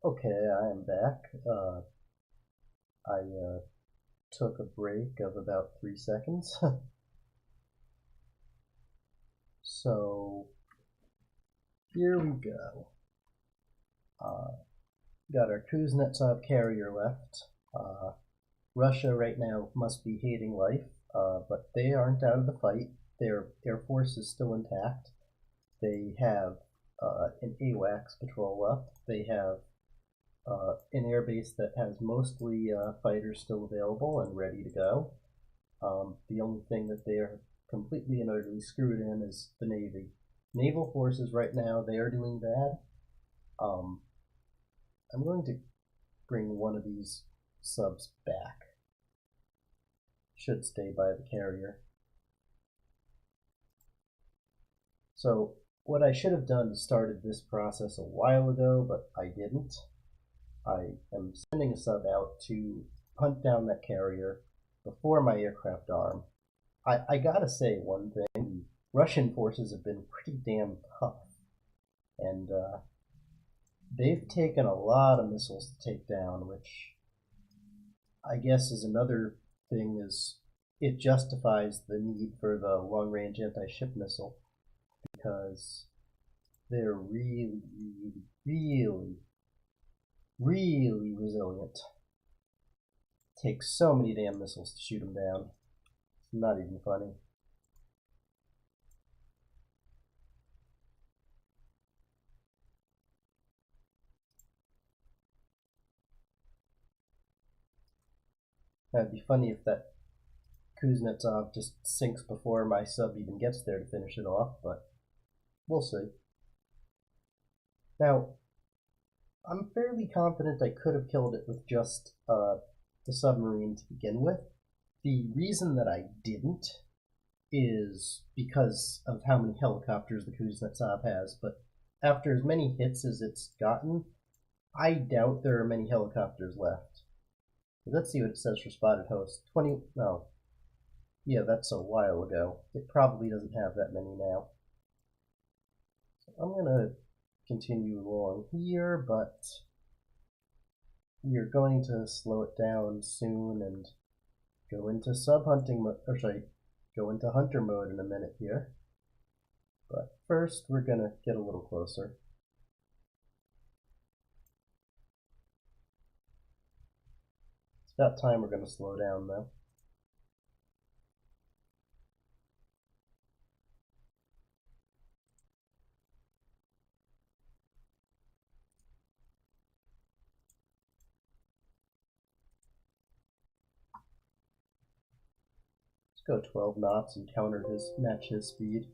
Okay, I am back. I took a break of about 3 seconds. So here we go. Uh, got our Kuznetsov carrier left. Russia right now must be hating life, but they aren't out of the fight. Their air force is still intact. They have an AWACS patrol left. They have an airbase that has mostly fighters still available and ready to go. The only thing that they are completely and utterly screwed in is the Navy. Naval forces right now, they are doing bad. Um, I'm going to bring one of these subs back. Should stay by the carrier. So what I should have done is started this process a while ago, but I didn't. I am sending a sub out to hunt down that carrier before my aircraft arm. I gotta say one thing, the Russian forces have been pretty damn tough, and they've taken a lot of missiles to take down, which I guess is another thing is it justifies the need for the long-range anti-ship missile, because they're really, really, really resilient. It takes so many damn missiles to shoot them down. It's not even funny. It'd be funny if that Kuznetsov just sinks before my sub even gets there to finish it off, but we'll see. Now, I'm fairly confident I could have killed it with just the submarine to begin with. The reason that I didn't is because of how many helicopters the Kuznetsov has, but after as many hits as it's gotten, I doubt there are many helicopters left. Let's see what it says for spotted host. 20, no. Yeah, that's a while ago. It probably doesn't have that many now. So I'm gonna continue along here, but we are going to slow it down soon and go into sub-hunting mode, or sorry, go into hunter mode in a minute here. But first, we're gonna get a little closer. It's about time we're gonna slow down though. Let's go 12 knots and match his speed.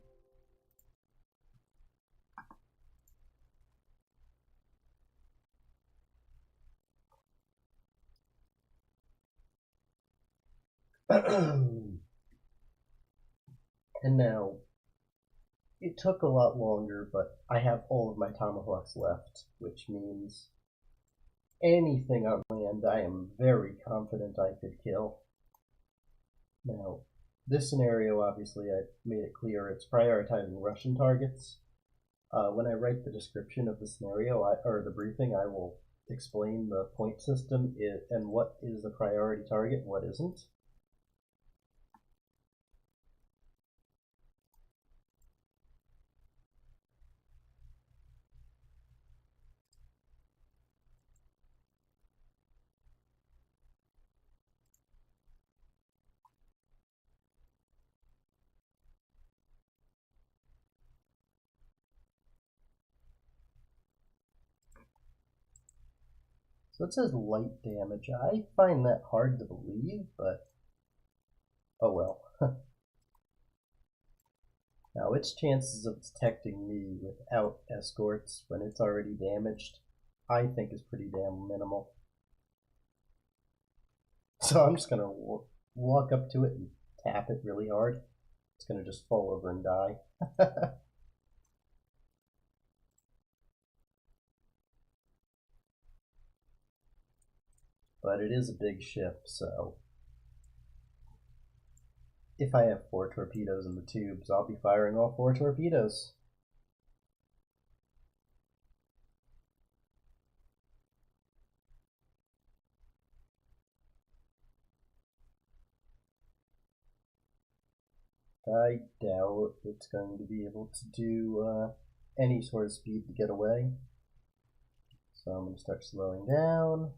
And now, it took a lot longer, but I have all of my tomahawks left, which means anything on land I am very confident I could kill. Now, this scenario, obviously, I made it clear it's prioritizing Russian targets. When I write the description of the scenario, or the briefing, I will explain the point system and what is a priority target and what isn't. So it says light damage. I find that hard to believe, but oh well. Now, its chances of detecting me without escorts when it's already damaged, I think is pretty damn minimal. So I'm just going to walk up to it and tap it really hard. It's going to just fall over and die. But it is a big ship, so if I have 4 torpedoes in the tubes, I'll be firing all 4 torpedoes. I doubt it's going to be able to do any sort of speed to get away. So I'm going to start slowing down.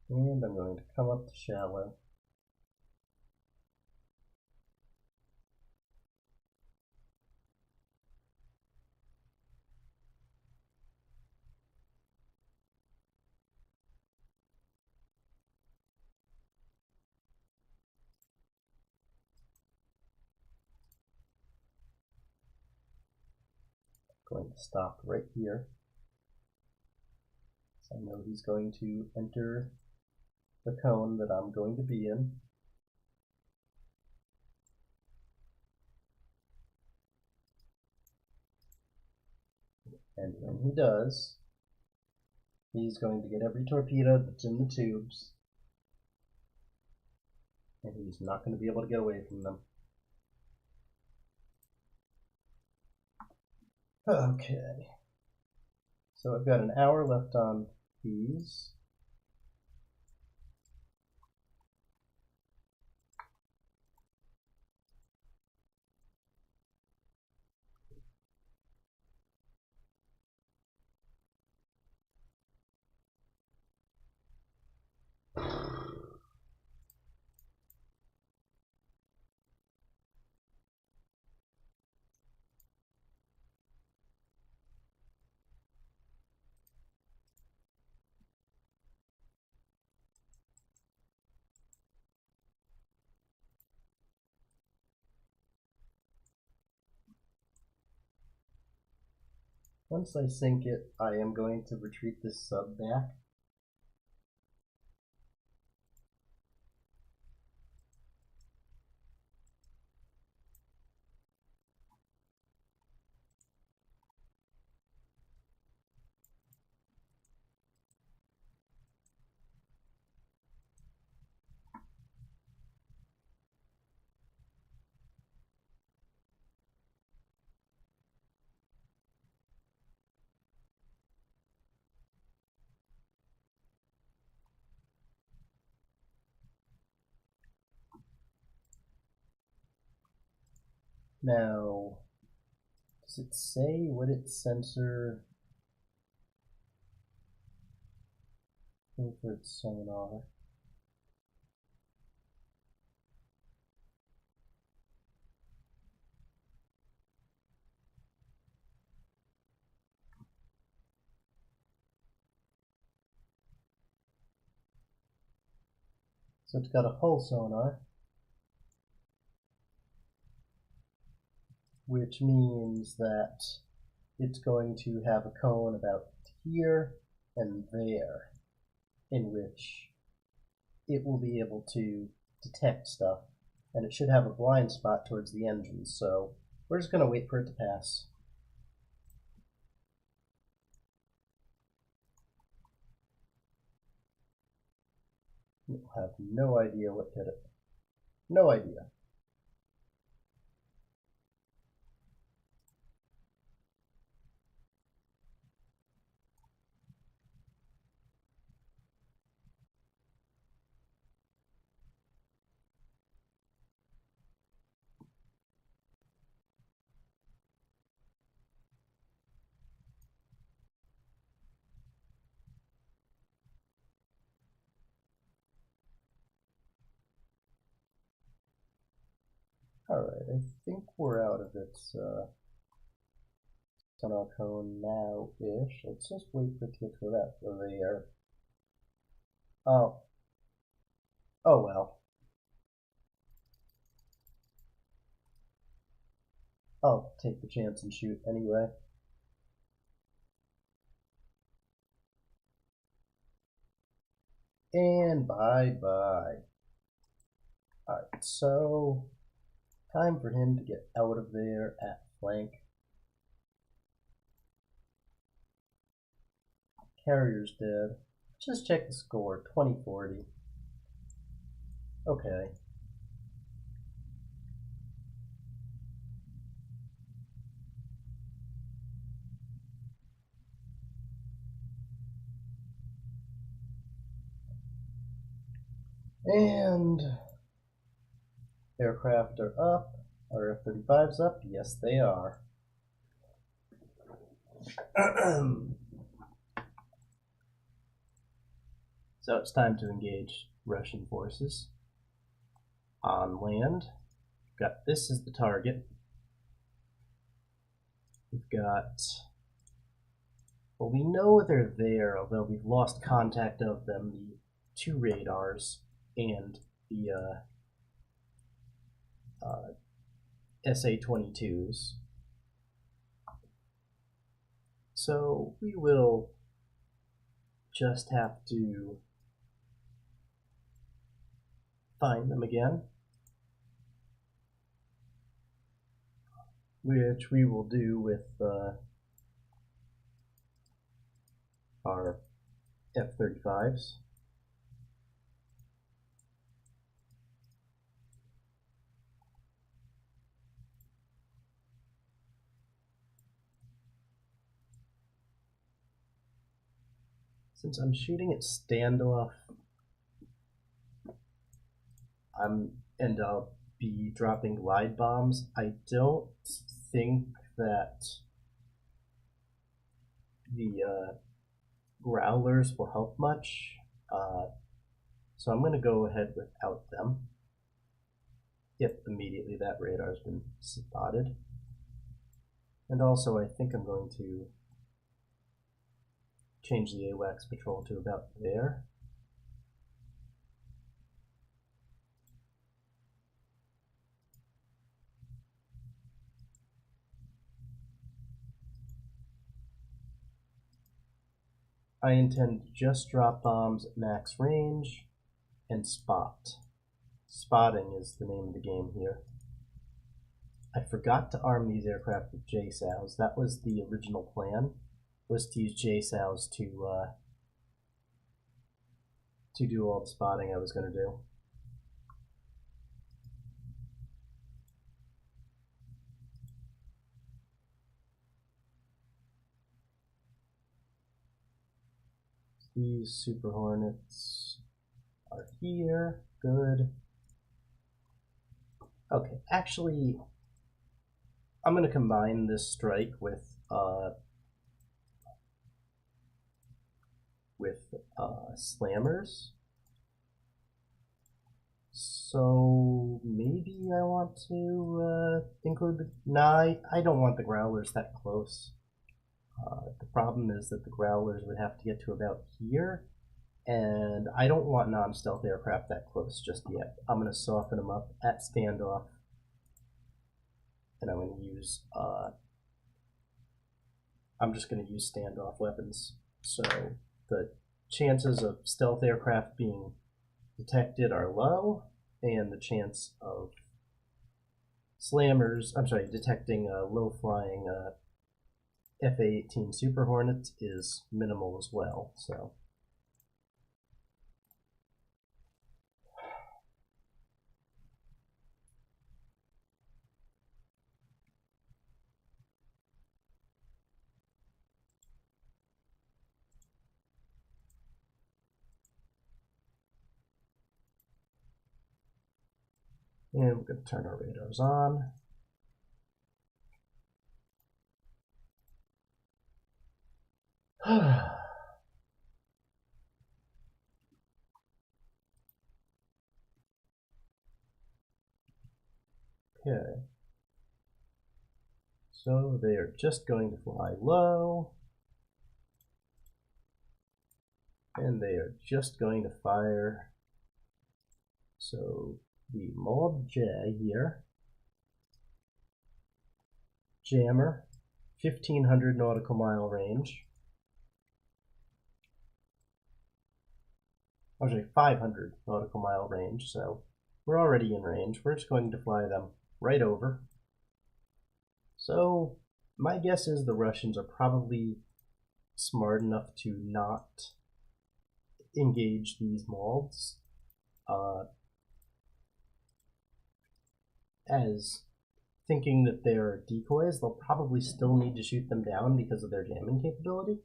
And I'm going to come up to shallow. Going to stop right here. So I know he's going to enter the cone that I'm going to be in. And when he does, he's going to get every torpedo that's in the tubes. And he's not going to be able to get away from them. Okay. So I've got an hour left on these. Once I sink it, I am going to retreat this sub back. Now, does it say what its sensor for its sonar? So it's got a hull sonar, which means that it's going to have a cone about here and there, in which it will be able to detect stuff, and it should have a blind spot towards the engine, so we're just going to wait for it to pass. You'll have no idea what hit it. No idea. Alright, I think we're out of its sonar cone now-ish. Let's just wait for it to get to that there. Oh. Oh well. I'll take the chance and shoot anyway. And bye-bye. Alright, so time for him to get out of there at flank. Carrier's dead. Just check the score, 2040. Okay. And aircraft are up. Are F-35s up? Yes, they are. So it's time to engage Russian forces on land. Got this as the target. We've got, well, we know they're there, although we've lost contact of them, the 2 radars and the SA-22s. So we will just have to find them again, which we will do with our F-35s. Since I'm shooting at standoff, I'll be dropping glide bombs. I don't think that the growlers will help much, so I'm going to go ahead without them. Yep, immediately that radar's been spotted. And also I think I'm going to change the AWACS patrol to about there. I intend to just drop bombs at max range and spot. Spotting is the name of the game here. I forgot to arm these aircraft with JSOWs. That was the original plan, was to use JSOWs to do all the spotting I was going to do. These Super Hornets are here. Good. Okay, actually, I'm going to combine this strike with slammers. So maybe I want to include the... Nah, I don't want the growlers that close. The problem is that the growlers would have to get to about here, and I don't want non-stealth aircraft that close just yet. I'm going to soften them up at standoff, and I'm going to use I'm just going to use standoff weapons. So the chances of stealth aircraft being detected are low, and the chance of slammers, detecting low-flying FA-18 Super Hornets is minimal as well. So and we're going to turn our radars on. Okay. So they are just going to fly low. And they are just going to fire. So the Mod J here. Jammer, 1,500 nautical mile range. Actually, 500 nautical mile range, so we're already in range. We're just going to fly them right over. So my guess is the Russians are probably smart enough to not engage these molds as thinking that they're decoys. They'll probably still need to shoot them down because of their jamming capability.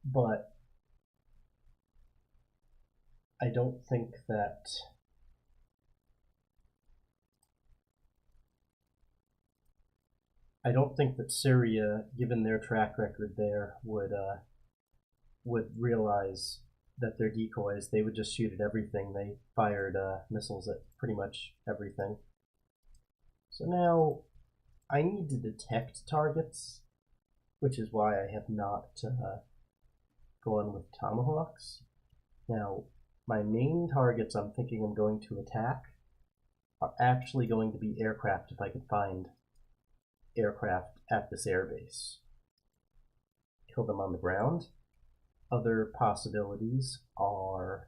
but I don't think that Syria, given their track record there, would realize that they're decoys. They would just shoot at everything. They fired missiles at pretty much everything. So now I need to detect targets, which is why I have not gone with tomahawks. Now, my main targets I'm thinking I'm going to attack are actually going to be aircraft if I can find aircraft at this airbase. Kill them on the ground. Other possibilities are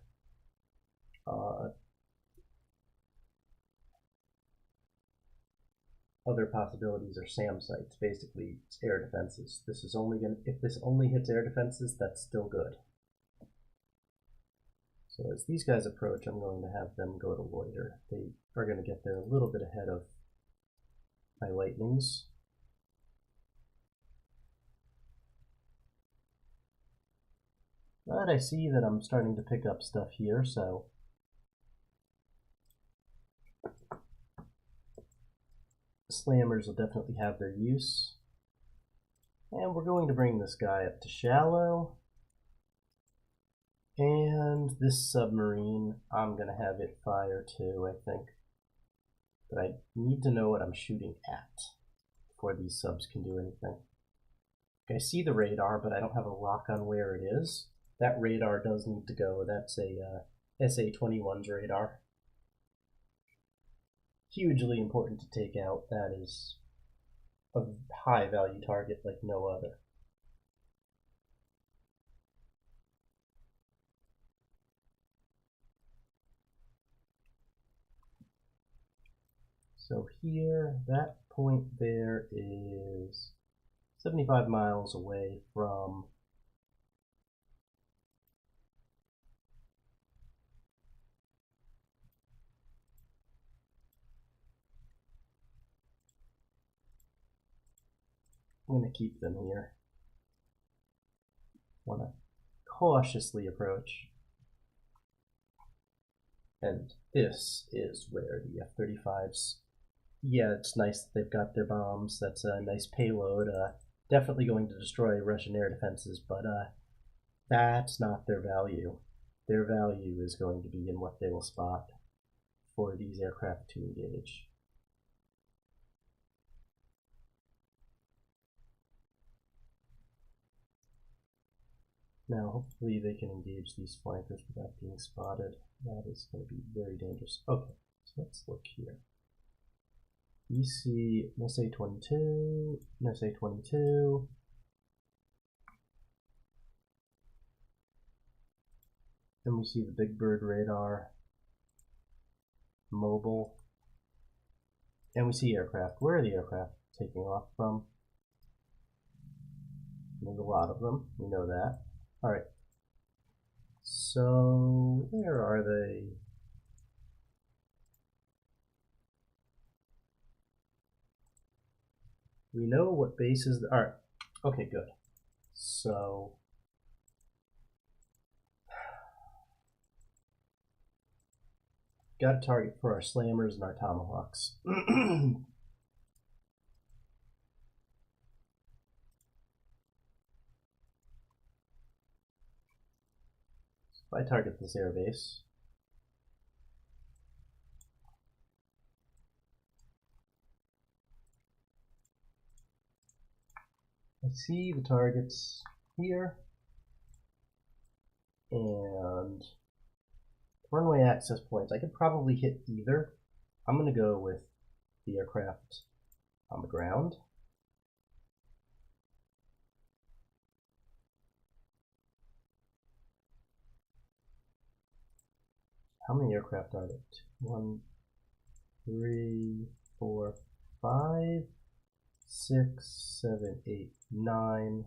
SAM sites. Basically, it's air defenses. This is only going if this only hits air defenses, that's still good. So as these guys approach, I'm going to have them go to loiter. They are going to get there a little bit ahead of my lightnings. But I see that I'm starting to pick up stuff here, so slammers will definitely have their use. And we're going to bring this guy up to shallow. And this submarine, I'm going to have it fire too, I think. But I need to know what I'm shooting at before these subs can do anything. I see the radar, but I don't have a lock on where it is. That radar does need to go. That's a SA-21's radar. Hugely important to take out. That is a high value target like no other. So here, that point there is 75 miles away from I'm going to keep them here. Want to cautiously approach. And this is where the F-35s, yeah, it's nice that they've got their bombs. That's a nice payload. Definitely going to destroy Russian air defenses, but that's not their value. Their value is going to be in what they will spot for these aircraft to engage. Now, hopefully they can engage these flankers without being spotted. That is going to be very dangerous. Okay, so let's look here. You see SA-22, SA-22. Then we see the Big Bird radar, mobile. And we see aircraft. Where are the aircraft taking off from? There's a lot of them. We know that. All right. So where are they? We know what bases. All right. Okay, good. So got a target for our slammers and our tomahawks. If I target this airbase, I see the targets here, and runway access points. I could probably hit either. I'm going to go with the aircraft on the ground. How many aircraft are there? 1, 3, 4, 5, 6, 7, 8, 9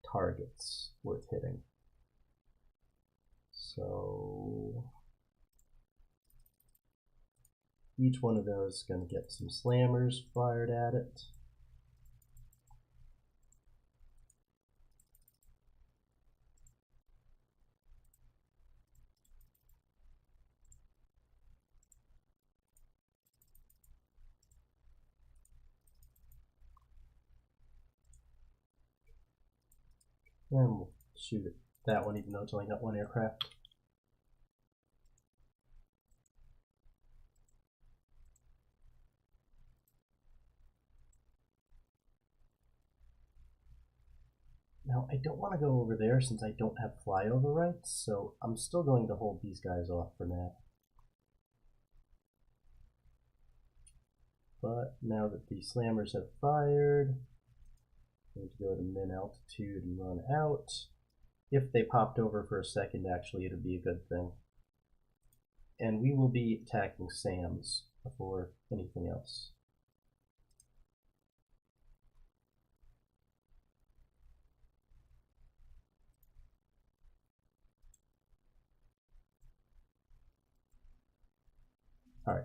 targets worth hitting. So each one of those is going to get some slammers fired at it. And we'll shoot at that one, even though it's only got one aircraft. Now, I don't want to go over there since I don't have flyover rights, so I'm still going to hold these guys off for now. But now that the slammers have fired, I'm going to go to min altitude and run out. If they popped over for a second, actually, it would be a good thing. And we will be attacking SAMs before anything else. All right.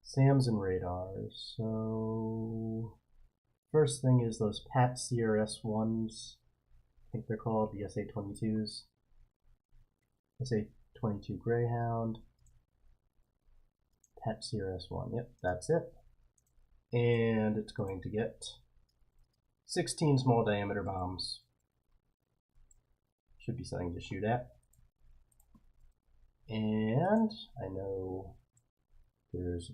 SAMs and radars. So first thing is those PAT CRS-1s. I think they're called the SA-22s. SA-22 Greyhound. PAT CRS-1. Yep, that's it. And it's going to get 16 small diameter bombs. Should be something to shoot at. And I know there's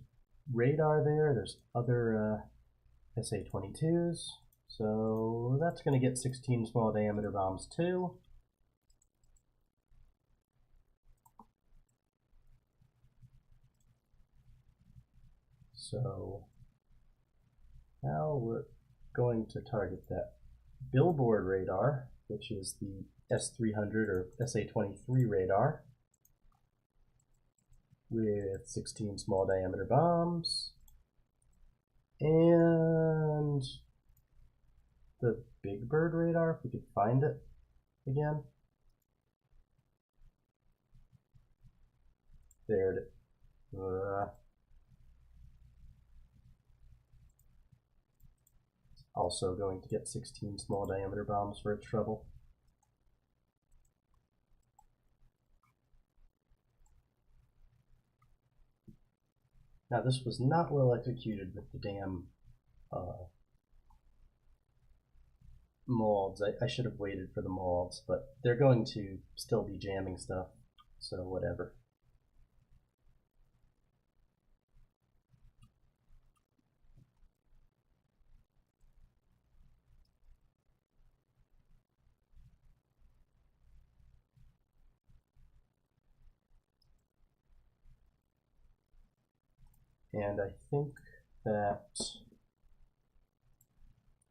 radar there, there's other SA-22s, so that's going to get 16 small diameter bombs too. So now we're going to target that billboard radar, which is the S-300 or SA-23 radar, with 16 small diameter bombs, and the Big Bird radar, if we could find it again. There it is. It's also going to get 16 small diameter bombs for its trouble. Now this was not well executed with the damn molds. I should have waited for the molds, but they're going to still be jamming stuff, so whatever. And I think that,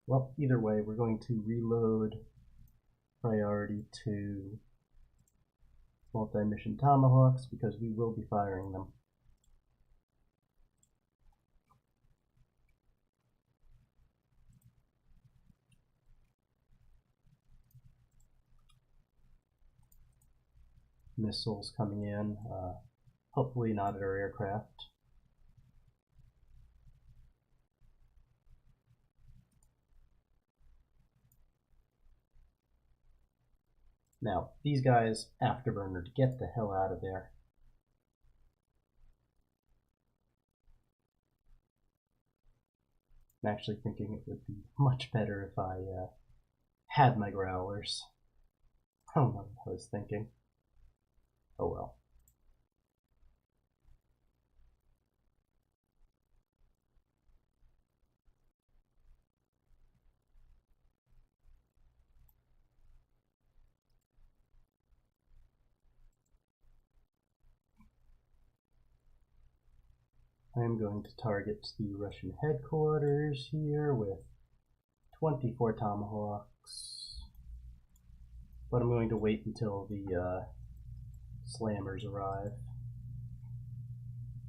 well, either way, we're going to reload priority to multi-mission Tomahawks because we will be firing them. Missiles coming in, hopefully not at our aircraft. Now, these guys, afterburner, to get the hell out of there. I'm actually thinking it would be much better if I had my growlers. I don't know what I was thinking. Oh well. I am going to target the Russian headquarters here with 24 Tomahawks, but I'm going to wait until the slammers arrive.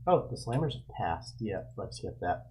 Oh, the slammers have passed. Yeah, let's get that.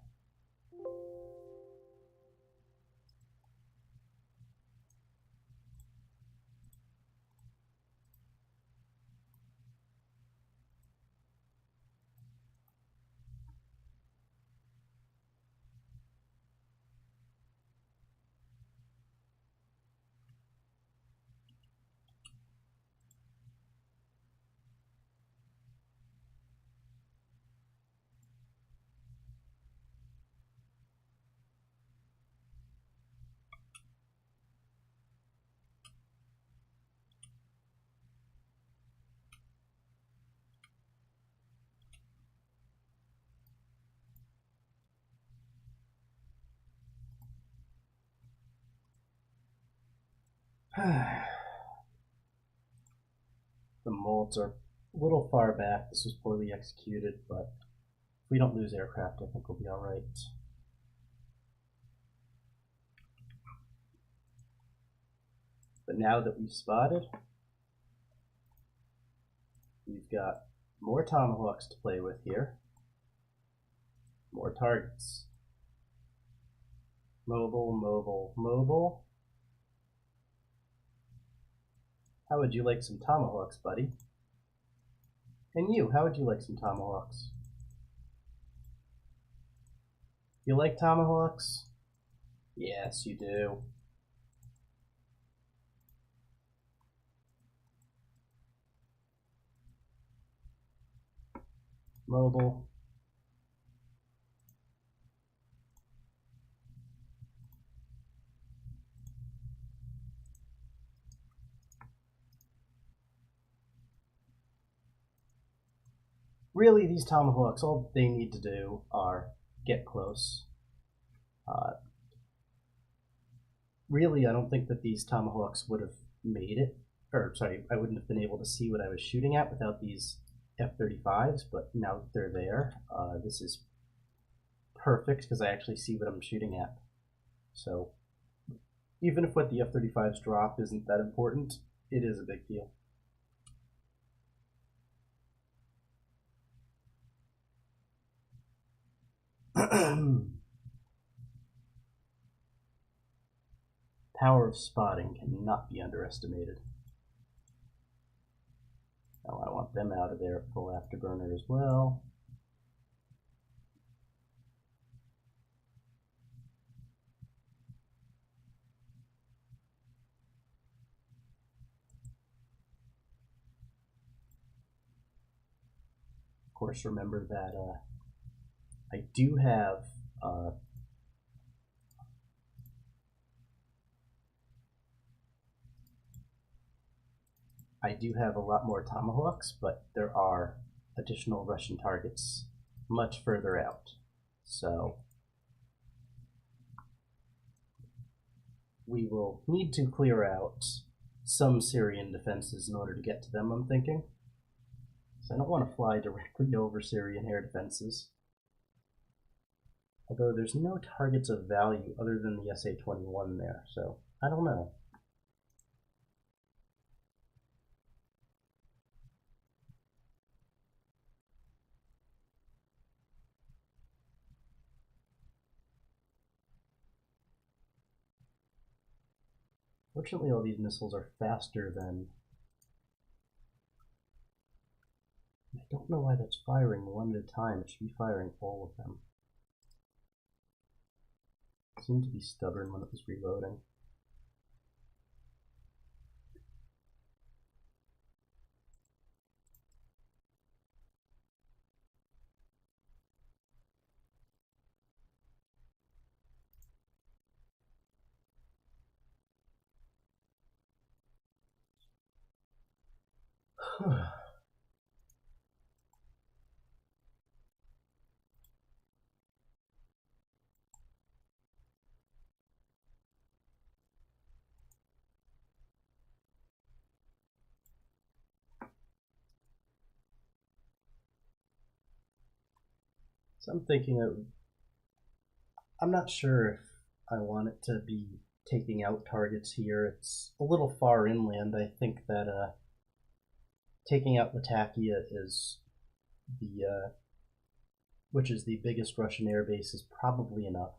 The molds are a little far back. This was poorly executed, but if we don't lose aircraft, I think we'll be all right. But now that we've spotted, we've got more Tomahawks to play with here. More targets. Mobile, mobile, mobile. How would you like some Tomahawks, buddy? And you, how would you like some Tomahawks? You like Tomahawks? Yes, you do. Mobile. Really, these Tomahawks, all they need to do are get close. Really, I don't think that these Tomahawks would have made it. Or, sorry, I wouldn't have been able to see what I was shooting at without these F-35s, but now that they're there, this is perfect because I actually see what I'm shooting at. So, even if what the F-35s drop isn't that important, it is a big deal. Power of spotting cannot be underestimated. Now I want them out of there at full afterburner as well. Of course, remember that I do have a lot more Tomahawks, but there are additional Russian targets much further out. So we will need to clear out some Syrian defenses in order to get to them, I'm thinking. So I don't want to fly directly over Syrian air defenses. Although there's no targets of value other than the SA-21 there, so I don't know. Fortunately, all these missiles are faster than... I don't know why that's firing one at a time. It should be firing all of them. It seemed to be stubborn when it was reloading. So I'm thinking of... I'm not sure if I want it to be taking out targets here. It's a little far inland. I think that taking out Latakia is the... which is the biggest Russian airbase, is probably enough.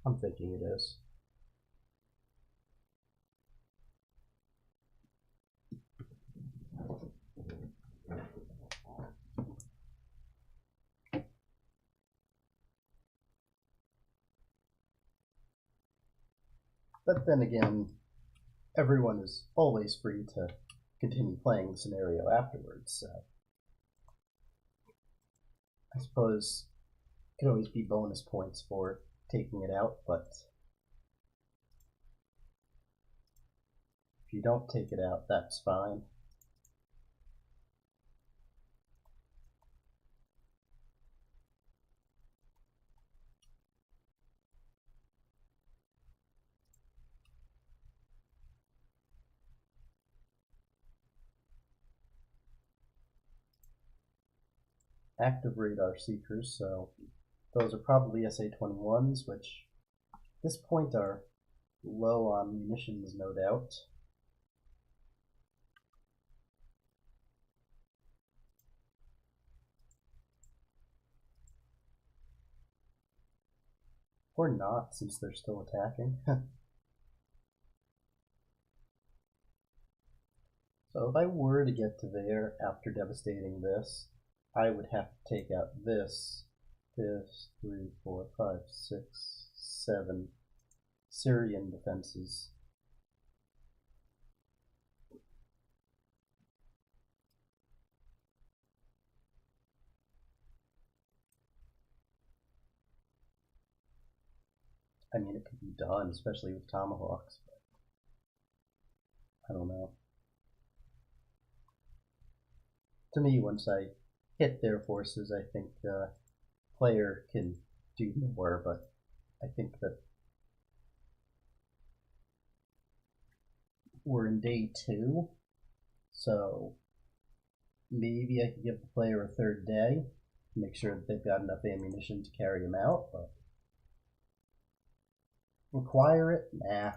I'm thinking it is. But then again, everyone is always free to continue playing the scenario afterwards, so I suppose it could always be bonus points for taking it out, but if you don't take it out, that's fine. active radar seekers, so those are probably SA-21s, which at this point are low on munitions, no doubt. Or not, since they're still attacking. So if I were to get to there after devastating this, I would have to take out this, 3, 4, 5, 6, 7 Syrian defenses. I mean, it could be done, especially with tomahawks, but I don't know. To me, once I hit their forces, I think player can do more, but I think that we're in day 2, so maybe I could give the player a 3rd day, make sure that they've got enough ammunition to carry them out, but require it? Nah.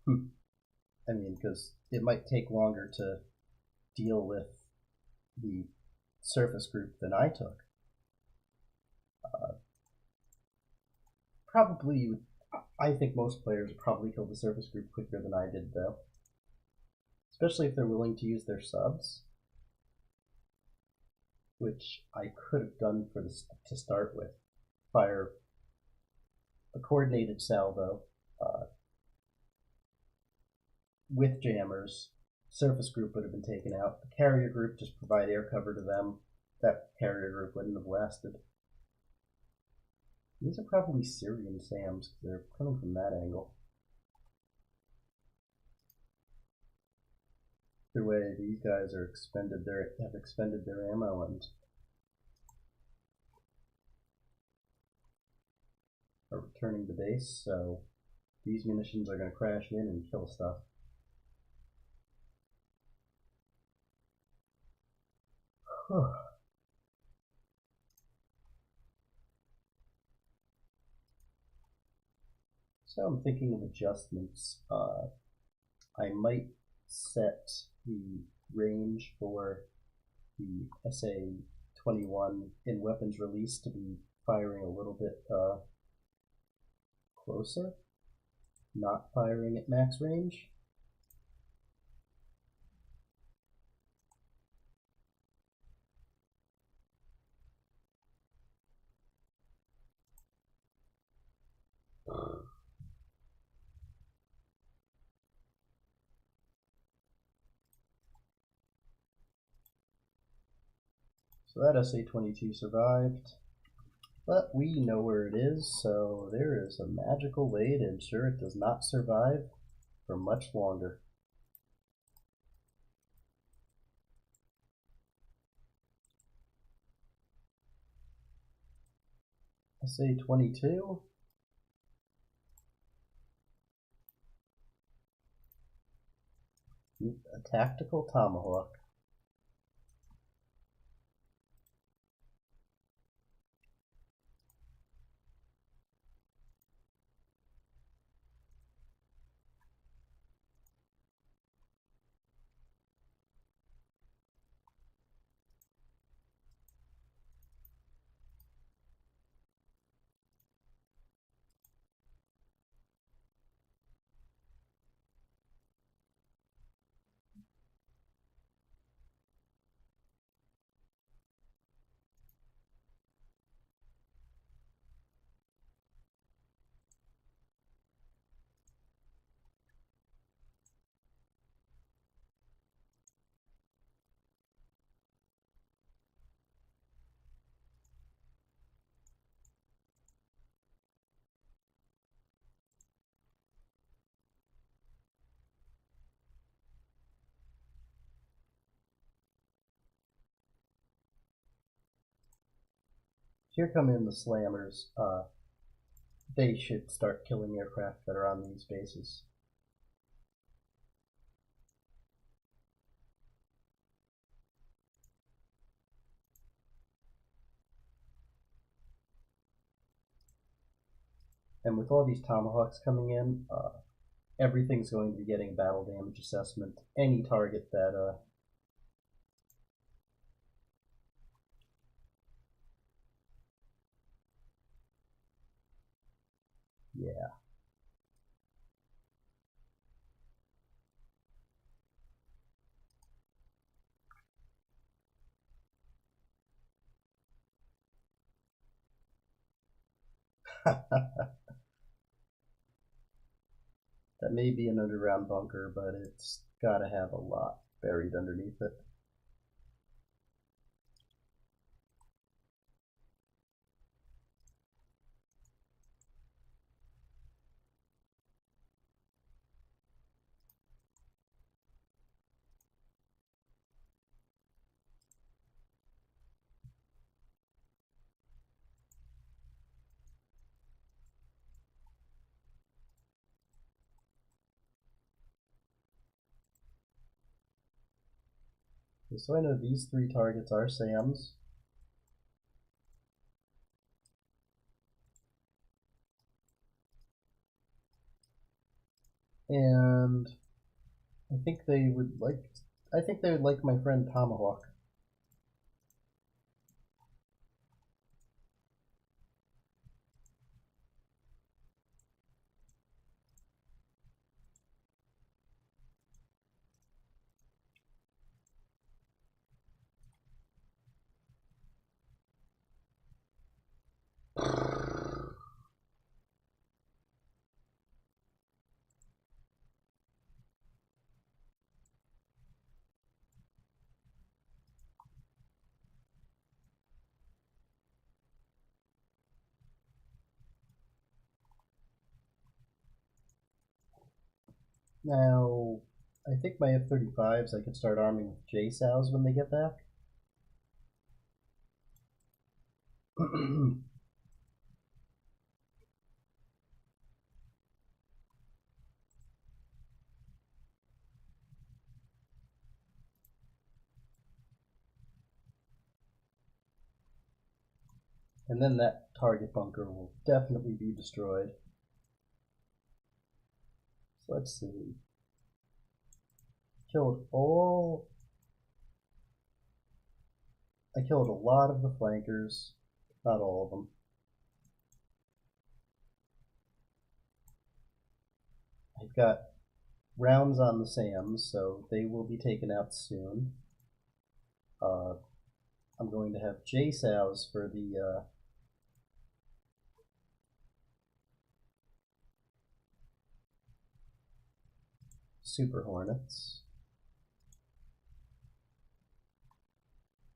I mean, because it might take longer to deal with the surface group than I took. Probably, I think most players would probably kill the surface group quicker than I did, though. Especially if they're willing to use their subs, which I could have done for this to start with. Fire a coordinated salvo with jammers. Surface group would have been taken out. The carrier group, just provide air cover to them. That carrier group wouldn't have lasted. These are probably Syrian SAMs, because they're coming from that angle. Either way, these guys are have expended their ammo and are returning to base, so these munitions are going to crash in and kill stuff. So I'm thinking of adjustments. I might set the range for the SA-21 in weapons release to be firing a little bit closer, not firing at max range. So that SA-22 survived, but we know where it is, so there is a magical way to ensure it does not survive for much longer. SA-22. A tactical tomahawk. Here come in the slammers. They should start killing aircraft that are on these bases. And with all these Tomahawks coming in, everything's going to be getting battle damage assessment. Any target that yeah. That may be an underground bunker, but it's gotta have a lot buried underneath it. Okay, so I know these three targets are SAMs. And I think they would like my friend Tomahawk. Now, I think my F-35s I could start arming with JSOWs when they get back. And then that target bunker will definitely be destroyed. So let's see. I killed a lot of the flankers, not all of them. I've got rounds on the SAMs, so they will be taken out soon. I'm going to have JSOWs for the Super Hornets.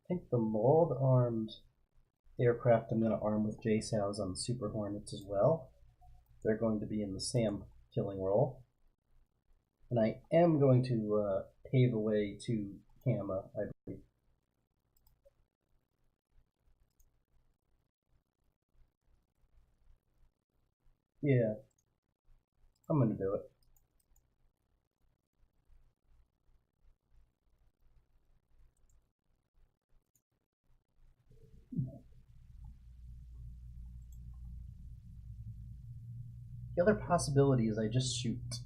I think the mauled armed aircraft I'm going to arm with JSOWs on the Super Hornets as well. They're going to be in the SAM killing role. And I am going to pave a way to Gamma, I believe. Yeah, I'm going to do it. The other possibility is I just shoot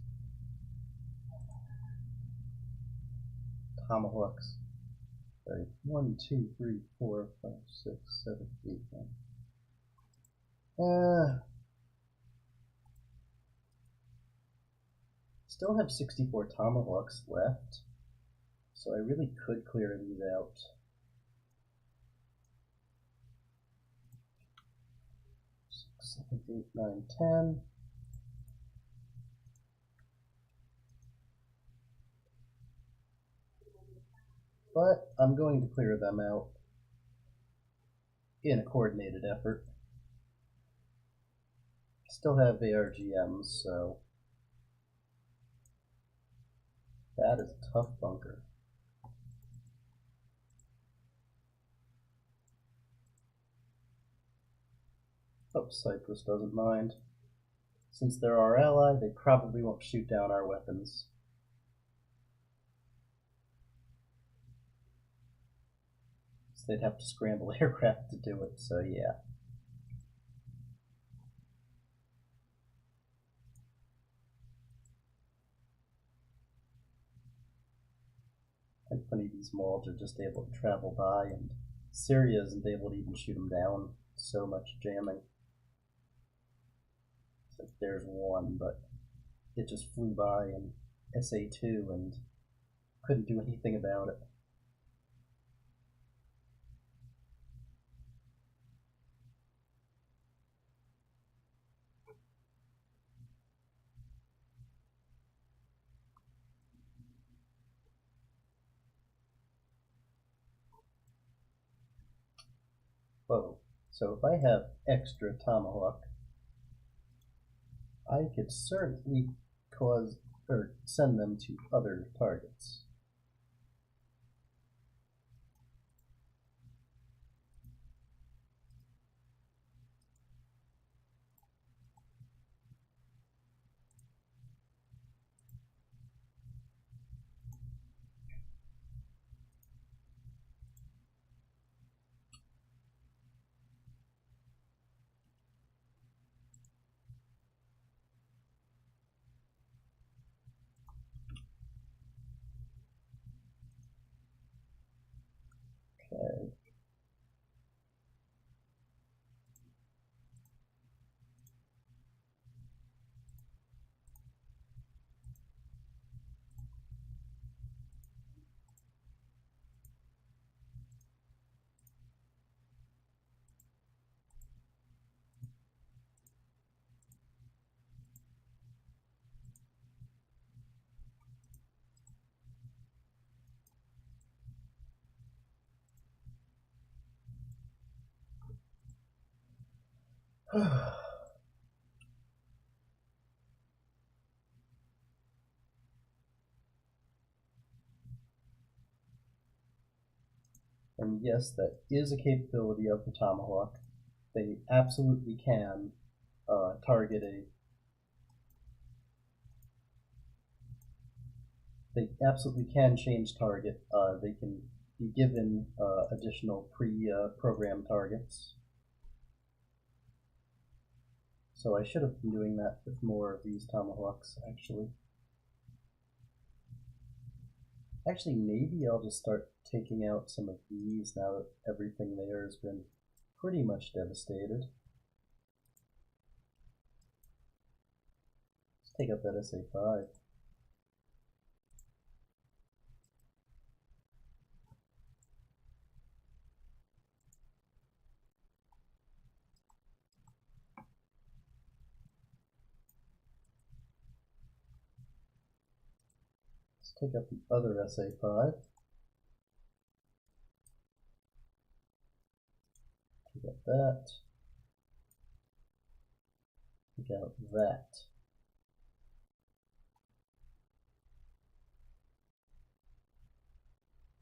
Tomahawks. Sorry, 1, 2, 3, 4, 5, 6, 7, 8, 9. Still have 64 Tomahawks left, so I really could clear these out. 6, 7, 8, 9, 10. But I'm going to clear them out in a coordinated effort. Still have ARGMs, so that is a tough bunker. Oh, Cyprus doesn't mind. Since they're our ally, they probably won't shoot down our weapons. So they'd have to scramble aircraft to do it, so yeah. And funny, these mauls are just able to travel by, and Syria isn't able to even shoot them down. So much jamming. So there's one, but it just flew by in SA2 and couldn't do anything about it. Whoa. So if I have extra Tomahawk, I could certainly cause or send them to other targets. Okay. And yes, that is a capability of the Tomahawk. They absolutely can target a. They absolutely can change target. They can be given additional pre-programmed targets. So I should have been doing that with more of these Tomahawks, actually. Actually, maybe I'll just start taking out some of these now that everything there has been pretty much devastated. Let's take out that SA5. Let's take out the other SA5. Take out that. Take out that.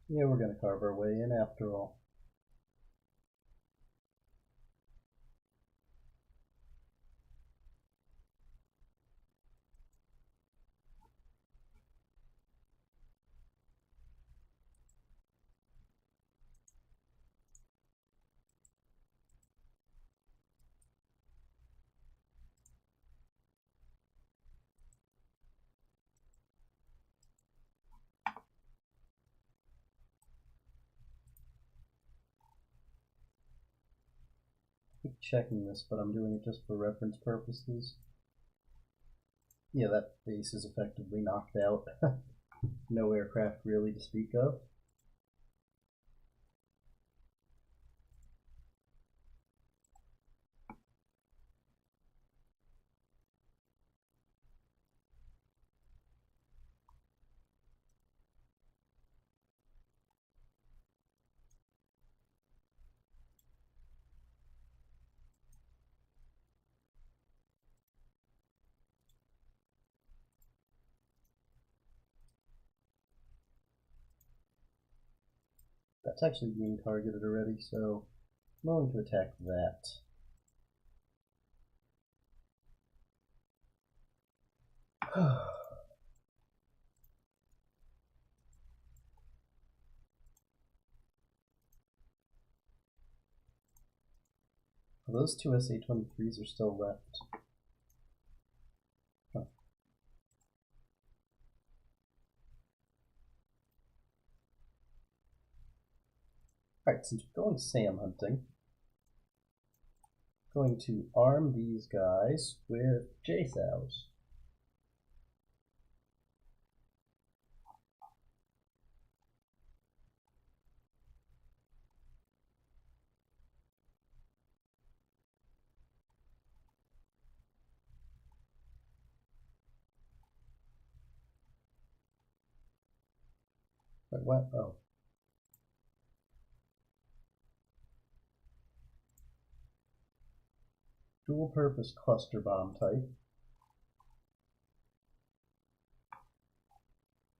Yeah, we're going to carve our way in after all. Keep checking this, but I'm doing it just for reference purposes. Yeah, that base is effectively knocked out. No aircraft really to speak of. That's actually being targeted already, so I'm going to attack that. Those two SA-23s are still left. Huh. Alright, since we're going SAM hunting, I'm going to arm these guys with JSOWs. Wait, what? Oh. Dual purpose cluster bomb type.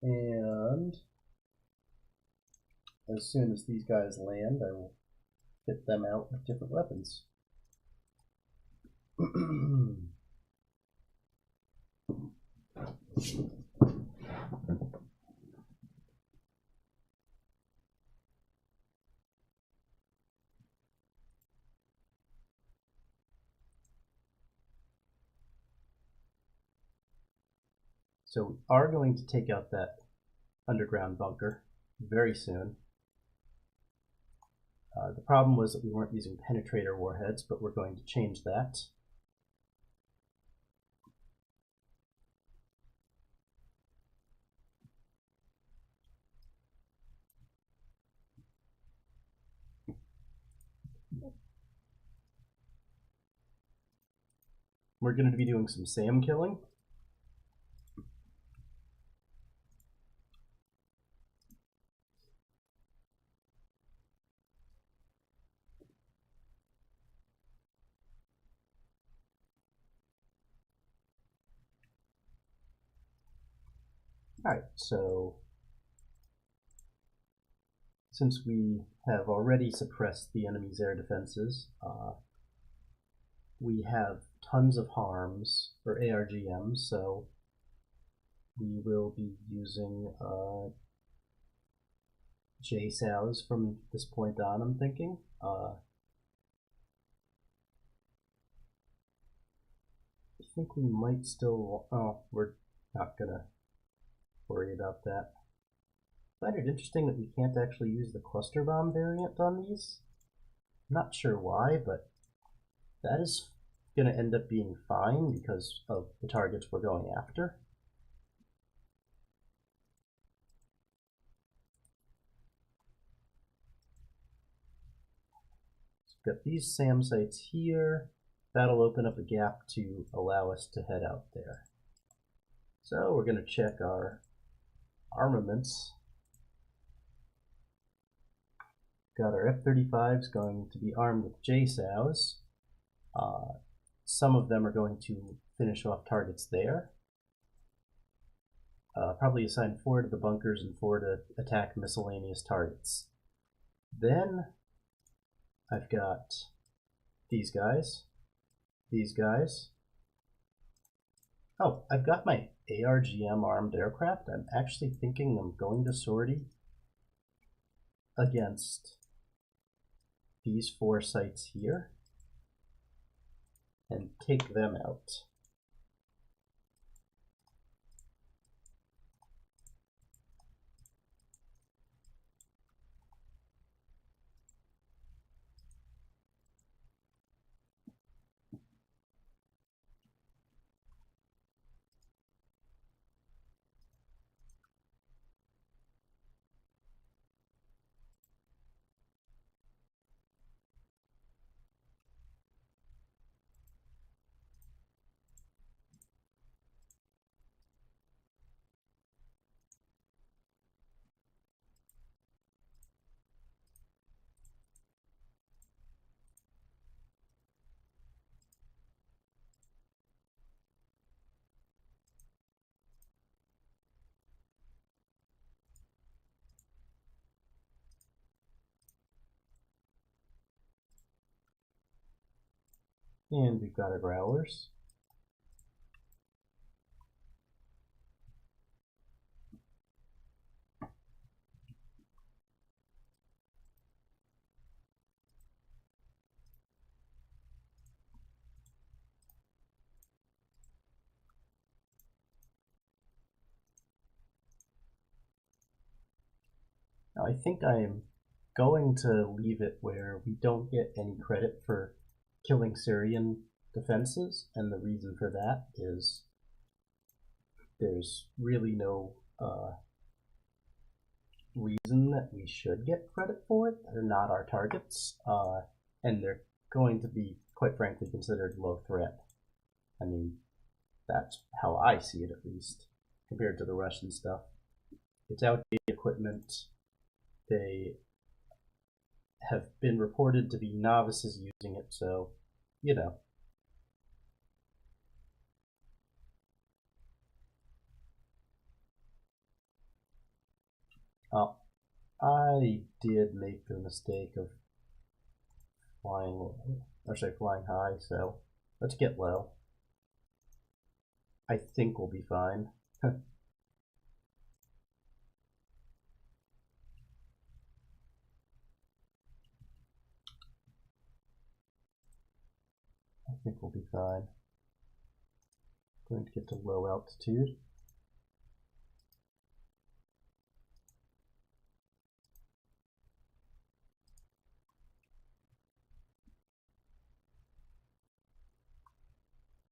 And as soon as these guys land, I will fit them out with different weapons. So we are going to take out that underground bunker very soon. The problem was that we weren't using penetrator warheads, but we're going to change that. We're going to be doing some SAM killing. Alright, so since we have already suppressed the enemy's air defenses, we have tons of harms for ARGMs, so we will be using JSOWs from this point on, I'm thinking. I think we might still, oh, we're not gonna worry about that. I find it interesting that we can't actually use the cluster bomb variant on these. I'm not sure why, but that is gonna end up being fine because of the targets we're going after. We've got these SAM sites here. That'll open up a gap to allow us to head out there. So we're going to check our armaments. Got our F-35s going to be armed with JSOWs. Some of them are going to finish off targets there. Probably assign 4 to the bunkers and 4 to attack miscellaneous targets. Then I've got these guys. Oh, I've got my ARGM armed aircraft. I'm actually thinking I'm going to sortie against these 4 sites here and take them out. And we've got our growlers. Now I think I am going to leave it where we don't get any credit for killing Syrian defenses, and the reason for that is there's really no reason that we should get credit for it. They're not our targets, and they're going to be, quite frankly, considered low threat. I mean, that's how I see it, at least, compared to the Russian stuff. It's outdated equipment. They have been reported to be novices using it, so, you know. Oh, I did make the mistake of flying low, or sorry, flying high, so let's get low. I think we'll be fine. I think we'll be fine. Going to get to low altitude.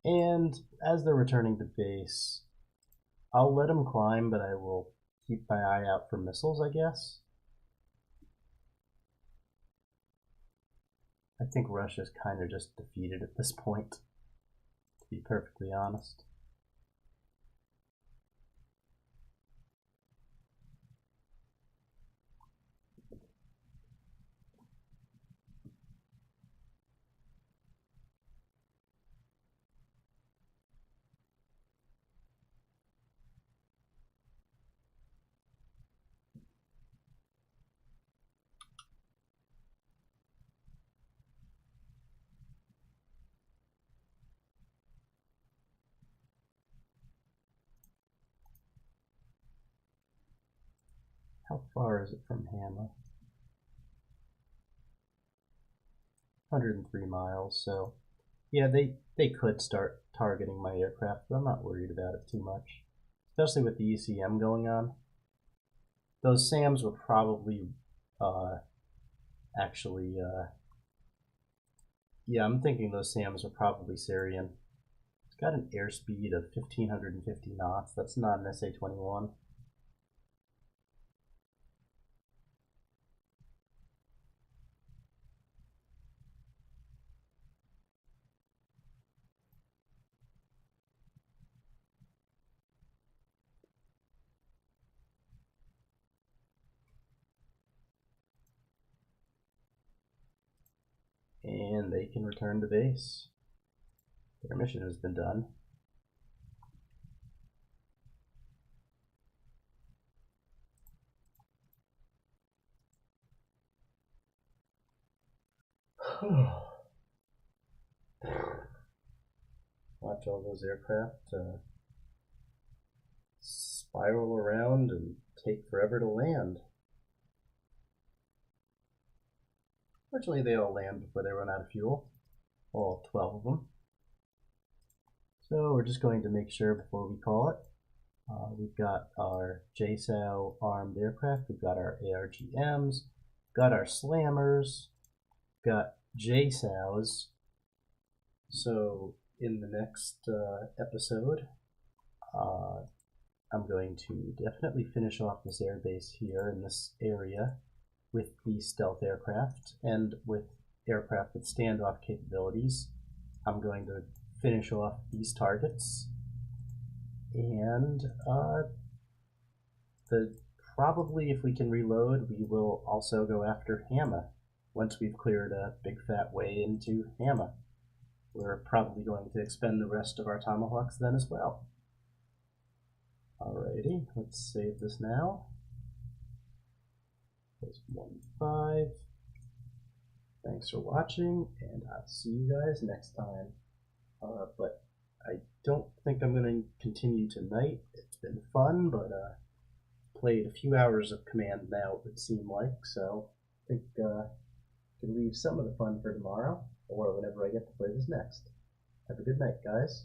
And as they're returning to base, I'll let them climb, but I will keep my eye out for missiles, I guess. I think Russia's kind of just defeated at this point, to be perfectly honest. How far is it from Hama? 103 miles, so yeah, they could start targeting my aircraft, but I'm not worried about it too much, especially with the ECM going on. Those SAMs were probably yeah, I'm thinking those SAMs are probably Syrian. It's got an airspeed of 1,550 knots. That's not an SA-21. And they can return to base. Their mission has been done. Watch all those aircraft spiral around and take forever to land. Fortunately, they all land before they run out of fuel. All 12 of them. So we're just going to make sure before we call it. We've got our JSOW armed aircraft. We've got our ARGMs. Got our slammers. Got JSOWs. So in the next episode, I'm going to definitely finish off this airbase here in this area with the stealth aircraft and with aircraft with standoff capabilities. I'm going to finish off these targets, and probably if we can reload, we will also go after Hama once we've cleared a big fat way into Hama. We're probably going to expend the rest of our Tomahawks then as well. Alrighty, let's save this now. There's 1-5. Thanks for watching, and I'll see you guys next time. But I don't think I'm going to continue tonight. It's been fun, but played a few hours of Command now, it would seem like, so I think I can leave some of the fun for tomorrow, or whenever I get to play this next. Have a good night, guys.